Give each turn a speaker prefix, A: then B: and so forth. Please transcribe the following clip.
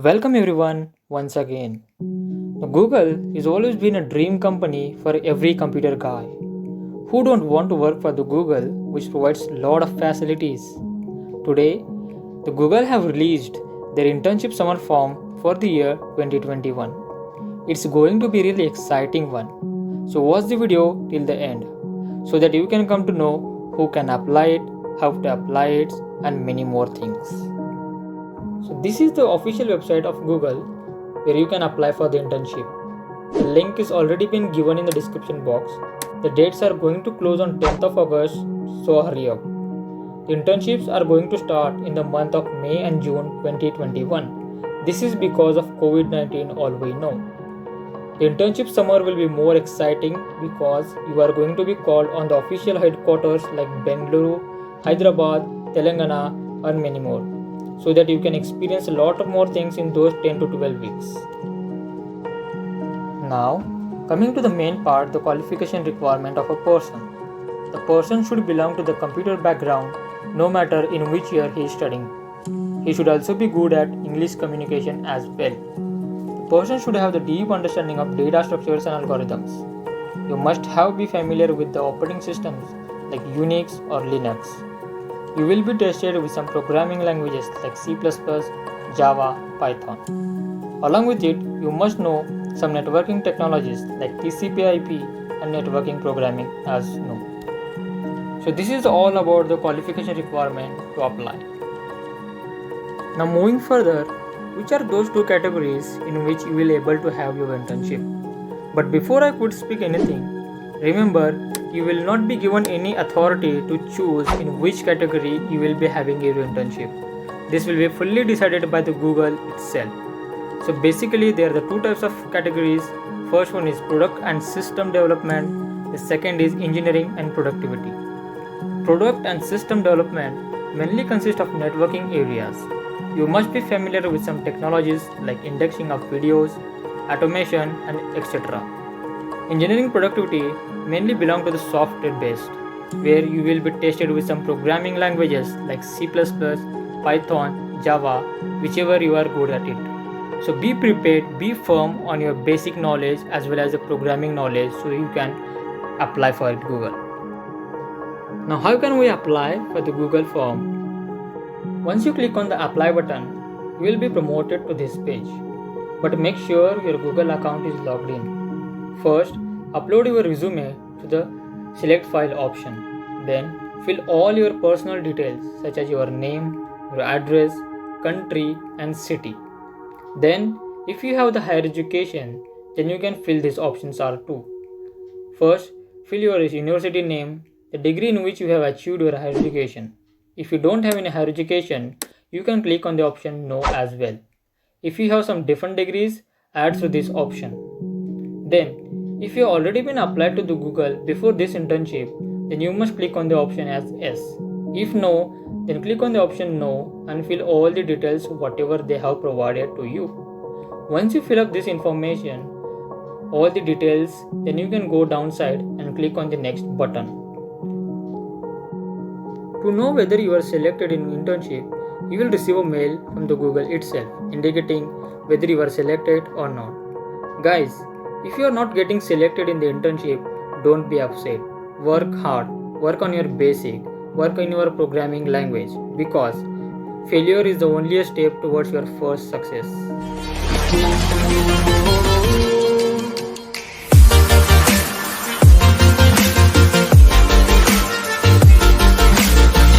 A: Welcome everyone once again. Google has always been a dream company for every computer guy. Who don't want to work for the Google which provides a lot of facilities? Today, the Google have released their internship summer form for the year 2021. It's going to be really exciting one. So watch the video till the end so that you can come to know who can apply it, how to apply it and many more things. So this is the official website of Google where you can apply for the internship. The link is already been given in the description box. The dates are going to close on 10th of August, so hurry up. The internships are going to start in the month of May and June 2021. This is because of COVID-19, all we know. The internship summer will be more exciting because you are going to be called on the official headquarters like Bengaluru, Hyderabad, Telangana and many more, so that you can experience a lot of more things in those 10 to 12 weeks. Now, coming to the main part, the qualification requirement of a person. The person should belong to the computer background no matter in which year he is studying. He should also be good at English communication as well. The person should have the deep understanding of data structures and algorithms. You must be familiar with the operating systems like Unix or Linux. You will be tested with some programming languages like C++, Java, Python. Along with it, you must know some networking technologies like TCP/IP and networking programming as know. So this is all about the qualification requirement to apply. Now moving further, which are those two categories in which you will able to have your internship? But before I could speak anything, remember you will not be given any authority to choose in which category you will be having your internship. This will be fully decided by the Google itself. So basically there are the two types of categories. First one is product and system development. The second is engineering and productivity. Product and system development mainly consist of networking areas. You must be familiar with some technologies like indexing of videos, automation and etc. Engineering productivity mainly belong to the software based, where you will be tested with some programming languages like C++, Python, Java, whichever you are good at it. So be prepared, be firm on your basic knowledge as well as the programming knowledge so you can apply for it Google. Now how can we apply for the Google form? Once you click on the apply button, you will be promoted to this page. But make sure your Google account is logged in. First, upload your resume to the select file option. Then, fill all your personal details such as your name, your address, country and city. Then, if you have the higher education, then you can fill these options are too. First, fill your university name, the degree in which you have achieved your higher education. If you don't have any higher education, you can click on the option no as well. If you have some different degrees, add to this option. Then, if you have already been applied to the Google before this internship, then you must click on the option as yes. If no, then click on the option no and fill all the details whatever they have provided to you. Once you fill up this information, all the details, then you can go downside and click on the next button. To know whether you are selected in internship, you will receive a mail from the Google itself indicating whether you are selected or not. Guys, if you are not getting selected in the internship, don't be upset. Work hard, work on your basic, work on your programming language because failure is the only step towards your first success.